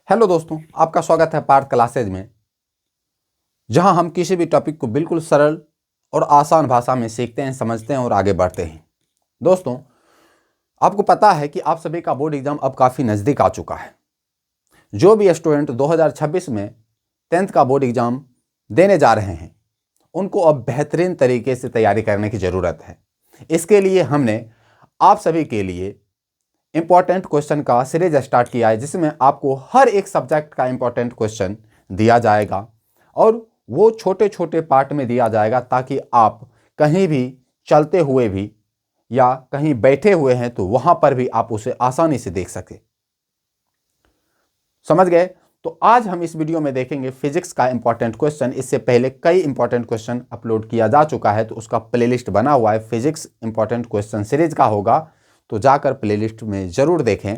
Hello दोस्तों, आपका स्वागत है पार्थ क्लासेज में, जहां हम किसी भी टॉपिक को बिल्कुल सरल और आसान भाषा में सीखते हैं, समझते हैं और आगे बढ़ते हैं। दोस्तों, आपको पता है कि आप सभी का बोर्ड एग्जाम अब काफ़ी नज़दीक आ चुका है। जो भी स्टूडेंट 2026 में 10th का बोर्ड एग्जाम देने जा रहे हैं, उनको अब बेहतरीन तरीके से तैयारी करने की ज़रूरत है। इसके लिए हमने आप सभी के लिए इंपॉर्टेंट क्वेश्चन का सीरीज स्टार्ट किया है, जिसमें आपको हर एक सब्जेक्ट का इंपॉर्टेंट क्वेश्चन दिया जाएगा और वो छोटे छोटे पार्ट में दिया जाएगा, ताकि आप कहीं भी चलते हुए भी या कहीं बैठे हुए हैं तो वहां पर भी आप उसे आसानी से देख सके। समझ गए? तो आज हम इस वीडियो में देखेंगे फिजिक्स का इंपॉर्टेंट क्वेश्चन। इससे पहले कई इंपॉर्टेंट क्वेश्चन अपलोड किया जा चुका है, तो उसका प्लेलिस्ट बना हुआ है, फिजिक्स इंपॉर्टेंट क्वेश्चन सीरीज का होगा, तो जाकर प्लेलिस्ट में जरूर देखें।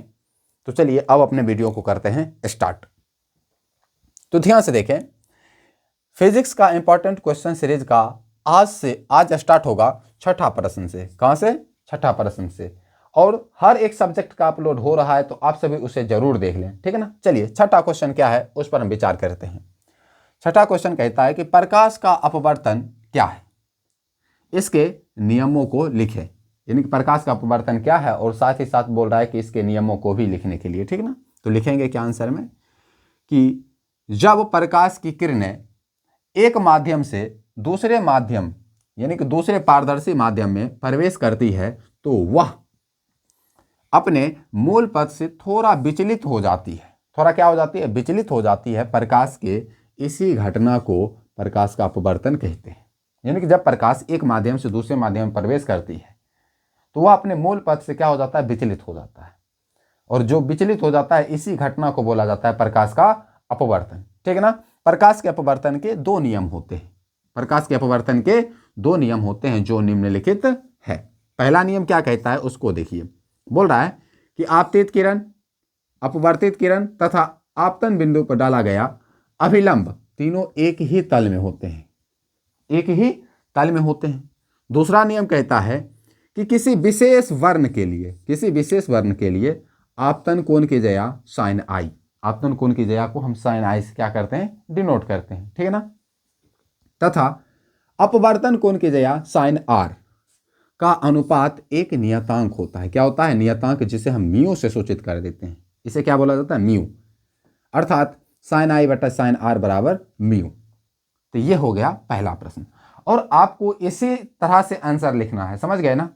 तो चलिए अब अपने वीडियो को करते हैं स्टार्ट। तो ध्यान से देखें, फिजिक्स का इंपॉर्टेंट क्वेश्चन सीरीज का आज स्टार्ट होगा छठा प्रश्न से। कहां से? छठा प्रश्न से। और हर एक सब्जेक्ट का अपलोड हो रहा है, तो आप सभी उसे जरूर देख लें, ठीक है ना। चलिए, छठा क्वेश्चन क्या है उस पर हम विचार करते हैं। छठा क्वेश्चन कहता है कि प्रकाश का अपवर्तन क्या है, इसके नियमों को लिखें। यानी कि प्रकाश का अपवर्तन क्या है, और साथ ही साथ बोल रहा है कि इसके नियमों को भी लिखने के लिए, ठीक ना। तो लिखेंगे क्या आंसर में कि जब प्रकाश की किरणें एक माध्यम से दूसरे माध्यम यानी कि दूसरे पारदर्शी माध्यम में प्रवेश करती है, तो वह अपने मूल पथ से थोड़ा विचलित हो जाती है। थोड़ा क्या हो जाती है? विचलित हो जाती है। प्रकाश के इसी घटना को प्रकाश का अपवर्तन कहते हैं। यानी कि जब प्रकाश एक माध्यम से दूसरे माध्यम में प्रवेश करती है, तो वह अपने मूल पथ से क्या हो जाता है? विचलित हो जाता है। और जो विचलित हो जाता है, इसी घटना को बोला जाता है प्रकाश का अपवर्तन, ठीक है ना। प्रकाश के अपवर्तन के दो नियम होते हैं। प्रकाश के अपवर्तन के दो नियम होते हैं, जो निम्नलिखित है। पहला नियम क्या कहता है उसको देखिए। बोल रहा है कि आपतित किरण, अपवर्तित किरण तथा आपतन बिंदु पर डाला गया अभिलंब तीनों एक ही तल में होते हैं। एक ही तल में होते हैं। दूसरा नियम कहता है कि किसी विशेष वर्ण के लिए आपतन कोण की जगह साइन आई, आपतन कोण की जगह को हम साइन आई से क्या करते हैं? डिनोट करते हैं, ठीक है ना। तथा अपवर्तन कोण की जगह साइन आर का अनुपात एक नियतांक होता है। क्या होता है? नियतांक, जिसे हम म्यू से सूचित कर देते हैं। इसे क्या बोला जाता है? म्यू। अर्थात साइन आई बटा साइन आर बराबर म्यू। तो ये हो गया पहला प्रश्न। और आपको इसी तरह से आंसर लिखना है। समझ गए ना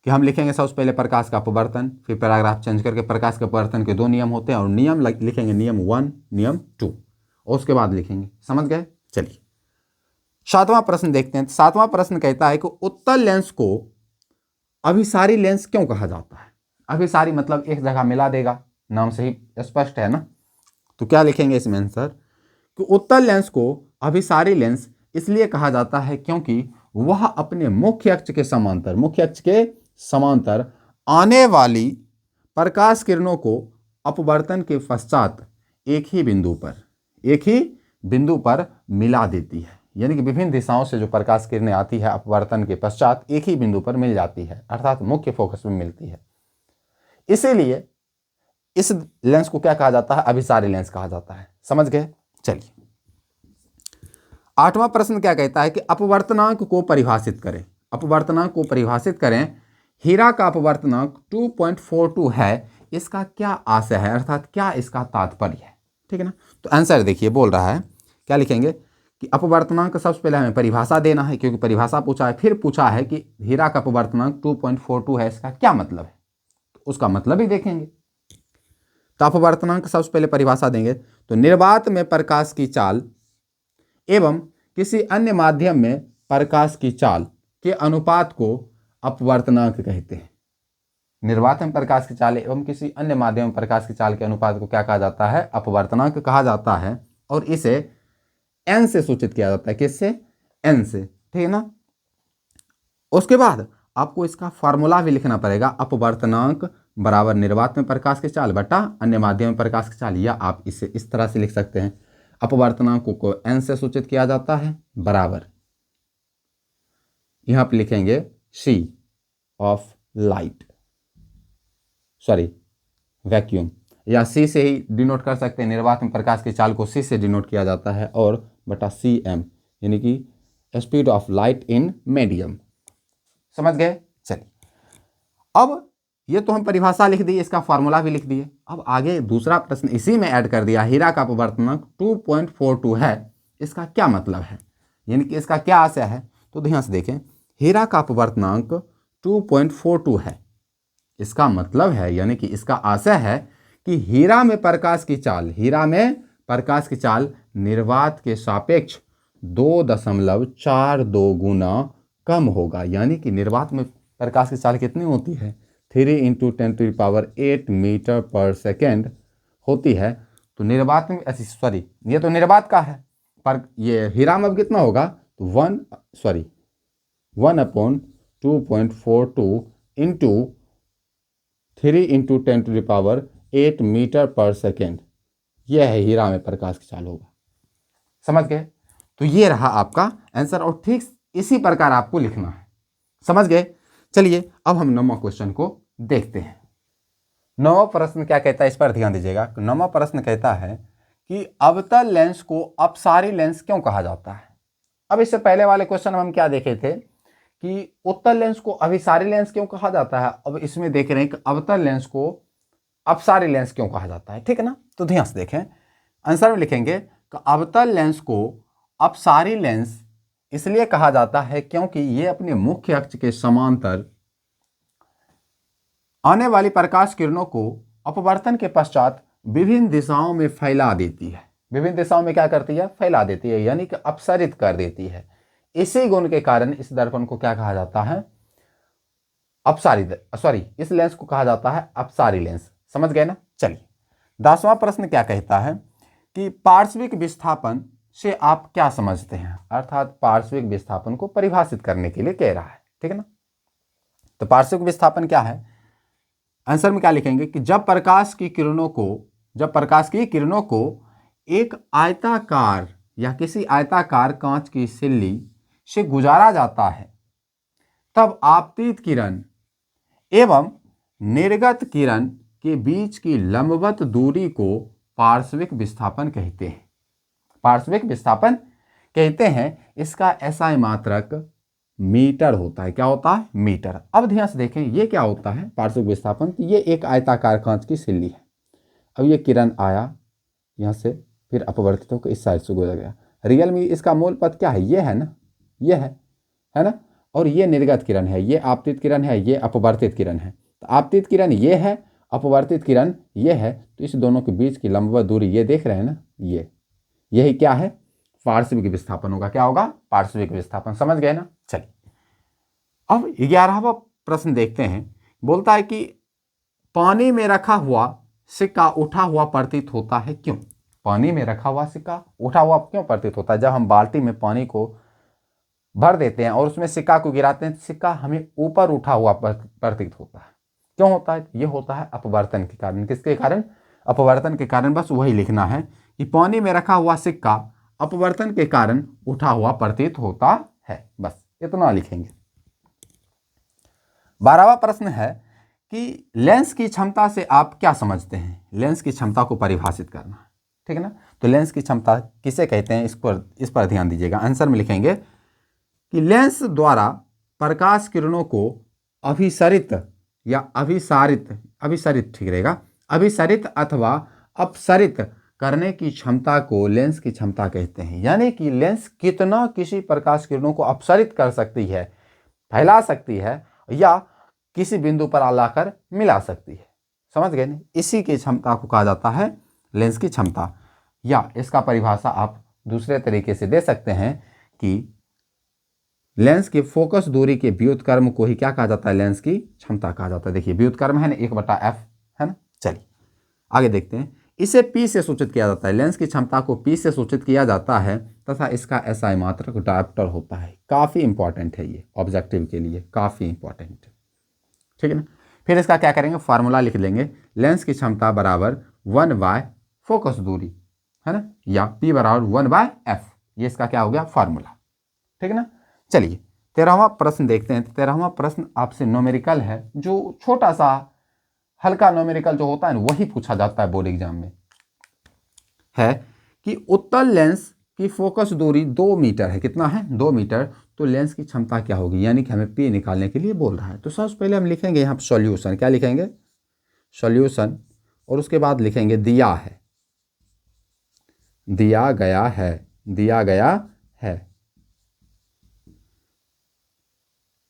कि हम लिखेंगे सबसे पहले प्रकाश का अपवर्तन, फिर पैराग्राफ चेंज करके प्रकाश के अपवर्तन के दो नियम होते हैं, और नियम लिखेंगे नियम 1, नियम 2, और उसके बाद लिखेंगे। समझ गए? चलिए सातवां प्रश्न देखते हैं। सातवां प्रश्न कहता है कि उत्तल लेंस को अभिसारी लेंस क्यों कहा जाता है? अभिसारी मतलब एक जगह मिला देगा, नाम से ही स्पष्ट है ना। तो क्या लिखेंगे इसमें आंसर कि उत्तल लेंस को अभिसारी लेंस इसलिए कहा जाता है क्योंकि वह अपने मुख्य अक्ष के समांतर आने वाली प्रकाश किरणों को अपवर्तन के पश्चात एक ही बिंदु पर मिला देती है। यानी कि विभिन्न दिशाओं से जो प्रकाश किरणें आती है, अपवर्तन के पश्चात एक ही बिंदु पर मिल जाती है, अर्थात मुख्य फोकस में मिलती है। इसीलिए इस लेंस को क्या कहा जाता है? अभिसारी लेंस कहा जाता है। समझ गए? चलिए आठवां प्रश्न क्या कहता है कि अपवर्तनांक को परिभाषित करें। अपवर्तनांक को परिभाषित करें। हीरा का अपवर्तनांक 2.42 है, इसका क्या आशय है, अर्थात क्या इसका तात्पर्य है, ठीक है ना। तो आंसर देखिए, बोल रहा है क्या लिखेंगे कि अपवर्तनांक सबसे पहले हमें परिभाषा देना है, क्योंकि परिभाषा पूछा है। फिर पूछा है कि हीरा का अपवर्तनांक 2.42 है, इसका क्या मतलब है, तो उसका मतलब ही देखेंगे। तो अपवर्तनांक सबसे पहले परिभाषा देंगे, तो निर्वात में प्रकाश की चाल एवं किसी अन्य माध्यम में प्रकाश की चाल के अनुपात को अपवर्तनांक कहते हैं। निर्वात में प्रकाश की चाल एवं किसी अन्य माध्यम में प्रकाश की चाल के अनुपात को क्या कहा जाता है? अपवर्तनांक कहा जाता है। और इसे एन से सूचित किया जाता है। किससे? एन से, ठीक है ना। उसके बाद आपको इसका फॉर्मूला भी लिखना पड़ेगा। अपवर्तनांक बराबर निर्वात में प्रकाश की चाल बटा अन्य माध्यम में प्रकाश की चाल, या आप इसे इस तरह से लिख सकते हैं। अपवर्तनांक को एन से सूचित किया जाता है, बराबर यहां पर लिखेंगे सी ऑफ लाइट, सॉरी वैक्यूम, या सी से ही डिनोट कर सकते हैं। निर्वात में प्रकाश की चाल को सी से डिनोट किया जाता है, और बटा सी एम, यानी कि speed of light in medium. समझ गए? चलिए, अब ये तो हम परिभाषा लिख दी, इसका फॉर्मूला भी लिख दिए। अब आगे दूसरा प्रश्न इसी में ऐड कर दिया, हीरा का अपवर्तनांक 2.42 है, इसका क्या मतलब है, यानी कि इसका क्या आशय है। तो ध्यान से देखें, हीरा का अपवर्तनांक 2.42 है, इसका मतलब है, यानी कि इसका आशय है कि हीरा में प्रकाश की चाल निर्वात के सापेक्ष 2.42 गुना कम होगा। यानी कि निर्वात में प्रकाश की चाल कितनी होती है, 3 × 10⁸ मीटर पर सेकेंड होती है। तो निर्वात में, सॉरी ये तो निर्वात का है, पर ये हीरा में कितना होगा, तो 1/2.42 इंटू 3 × 10⁸ मीटर पर सेकेंड, यह है हीरा में प्रकाश की चाल होगा। समझ गए? तो ये रहा आपका आंसर, और ठीक इसी प्रकार आपको लिखना है। समझ गए? चलिए, अब हम 9वां क्वेश्चन को देखते हैं। 9वां प्रश्न क्या कहता है, इस पर ध्यान दीजिएगा। 9वां प्रश्न कहता है कि अवतल लेंस को अपसारी लेंस क्यों कहा जाता है। अब इससे पहले वाले क्वेश्चन में हम क्या देखे थे कि उत्तल लेंस को अभिसारी लेंस क्यों कहा जाता है। अब इसमें देख रहे हैं कि अवतल लेंस को अपसारी लेंस क्यों कहा जाता है। ठीक है ना? तो ध्यान से देखें, आंसर में लिखेंगे कि अवतल लेंस को अपसारी लेंस इसलिए कहा जाता है क्योंकि ये अपने मुख्य अक्ष के समांतर आने वाली प्रकाश किरणों को अपवर्तन के पश्चात विभिन्न दिशाओं में फैला देती है। विभिन्न दिशाओं में क्या करती है, फैला देती है, यानी कि अपसरित कर देती है। इसी गुण के कारण इस दर्पण को क्या कहा जाता है, इस लेंस को कहा जाता है अपसारी लेंस। समझ गए ना? चलिए, 10वां प्रश्न क्या कहता है कि पार्श्विक विस्थापन से आप क्या समझते हैं, अर्थात पार्श्विक विस्थापन को परिभाषित करने के लिए कह रहा है। ठीक है ना? तो पार्श्विक विस्थापन क्या है, आंसर में क्या लिखेंगे कि जब प्रकाश की किरणों को एक आयताकार या किसी आयताकार कांच की सिल्ली से गुजारा जाता है, तब आपतित किरण एवं निर्गत किरण के बीच की लंबवत दूरी को पार्श्विक विस्थापन कहते हैं। पार्श्विक विस्थापन कहते हैं। इसका SI मात्रक मीटर होता है। क्या होता है, मीटर। अब ध्यान से देखें, ये क्या होता है पार्श्विक विस्थापन, ये एक आयताकार कांच की सिल्ली है। अब ये किरण आया यहाँ से, फिर अपवर्तित होकर इस साइड से गुजर गया। रियल में इसका मूल पथ क्या है, ये है ना, ये है ना, और ये निर्गत किरण है, ये आपतित किरण है, ये अपवर्तित किरण है। तो आपतित किरण ये है, अपवर्तित किरण ये है, तो इस दोनों के बीच की लंबवत दूरी ये देख रहे हैं ना, यही क्या है, पार्श्विक विस्थापन होगा। क्या होगा, पार्श्विक विस्थापन। समझ गए ना? चलिए, अब 11वां प्रश्न देखते हैं। बोलता है कि पानी में रखा हुआ सिक्का उठा हुआ प्रतीत होता है, क्यों। पानी में रखा हुआ सिक्का उठा हुआ क्यों प्रतीत होता है। जब हम बाल्टी में पानी को भर देते हैं और उसमें सिक्का को गिराते हैं, सिक्का हमें ऊपर उठा हुआ प्रतीत होता है। क्यों होता है, ये होता है अपवर्तन के कारण। किसके कारण, अपवर्तन के कारण। बस वही लिखना है कि पानी में रखा हुआ सिक्का अपवर्तन के कारण उठा हुआ प्रतीत होता है, बस इतना लिखेंगे। 12वां प्रश्न है कि लेंस की क्षमता से आप क्या समझते हैं। लेंस की क्षमता को परिभाषित करना है। ठीक है ना? तो लेंस की क्षमता किसे कहते हैं, इस पर ध्यान दीजिएगा। आंसर में लिखेंगे कि लेंस द्वारा प्रकाश किरणों को अभिसरित या अभिसरित ठीक रहेगा, अभिसरित अथवा अपसरित करने की क्षमता को लेंस की क्षमता कहते हैं। यानी कि लेंस कितना किसी प्रकाश किरणों को अपसरित कर सकती है, फैला सकती है, या किसी बिंदु पर लाकर मिला सकती है। समझ गए ना? इसी की क्षमता को कहा जाता है लेंस की क्षमता। या इसका परिभाषा आप दूसरे तरीके से दे सकते हैं कि लेंस की फोकस दूरी के व्युत्क्रम को ही क्या कहा जाता है, लेंस की क्षमता कहा जाता है। देखिए व्युत्क्रम है ना, 1/f है ना। चलिए आगे देखते हैं। इसे P से सूचित किया जाता है। लेंस की क्षमता को P से सूचित किया जाता है तथा इसका SI मात्रक डायोप्टर होता है। काफ़ी इंपॉर्टेंट है ये, ऑब्जेक्टिव के लिए काफ़ी इंपॉर्टेंट है। ठीक है ना? फिर इसका क्या करेंगे, फार्मूला लिख लेंगे। लेंस की क्षमता बराबर 1/, फोकस दूरी है ना, या P बराबर 1/f। ये इसका क्या हो गया, फार्मूला। ठीक है ना? चलिए 13वां प्रश्न देखते हैं। 13वां प्रश्न आपसे न्यूमेरिकल है, जो छोटा सा हल्का न्यूमेरिकल जो होता है ना वही पूछा जाता है बोर्ड एग्जाम में, है कि उत्तल लेंस की फोकस दूरी 2 मीटर है। कितना है? 2 मीटर। तो लेंस की क्षमता क्या होगी, यानी कि हमें पी निकालने के लिए बोल रहा है। तो सबसे पहले हम लिखेंगे यहाँ पर सॉल्यूशन। क्या लिखेंगे? सॉल्यूशन। और उसके बाद लिखेंगे दिया है, दिया गया है, दिया गया है।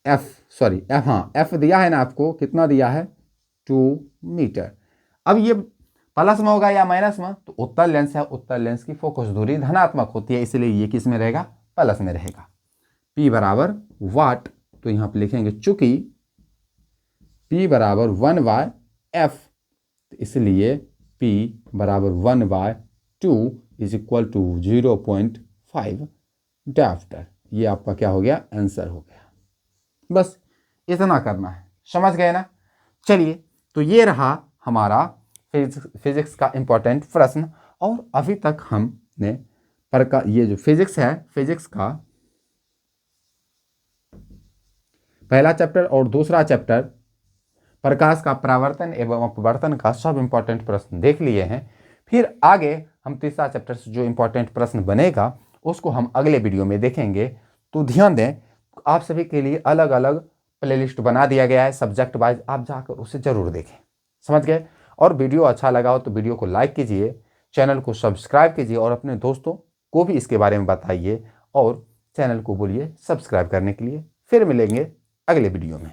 एफ दिया है ना आपको, कितना दिया है? 2 मीटर। अब ये प्लस में होगा या माइनस में? तो उत्तल लेंस है, उत्तल लेंस की फोकस दूरी धनात्मक होती है, इसलिए ये किस में रहेगा? प्लस में रहेगा। P बराबर वाट, तो यहाँ पे लिखेंगे चूंकि P बराबर 1/f, इसलिए P बराबर 1/2 इज इक्वल टू 0.5 डाफ्टर। ये आपका क्या हो गया? आंसर हो गया। बस इतना करना है, समझ गए ना? चलिए, तो ये रहा हमारा फिजिक्स का इंपॉर्टेंट प्रश्न। और अभी तक हमने ये जो फिजिक्स है, फिजिक्स का पहला चैप्टर और दूसरा चैप्टर प्रकाश का परावर्तन एवं अपवर्तन का सब इंपॉर्टेंट प्रश्न देख लिए हैं। फिर आगे हम तीसरा चैप्टर से जो इंपॉर्टेंट प्रश्न बनेगा उसको हम अगले वीडियो में देखेंगे। तो ध्यान दें, आप सभी के लिए अलग अलग प्लेलिस्ट बना दिया गया है सब्जेक्ट वाइज, आप जाकर उसे जरूर देखें। समझ गए? और वीडियो अच्छा लगा हो तो वीडियो को लाइक कीजिए, चैनल को सब्सक्राइब कीजिए और अपने दोस्तों को भी इसके बारे में बताइए और चैनल को बोलिए सब्सक्राइब करने के लिए। फिर मिलेंगे अगले वीडियो में।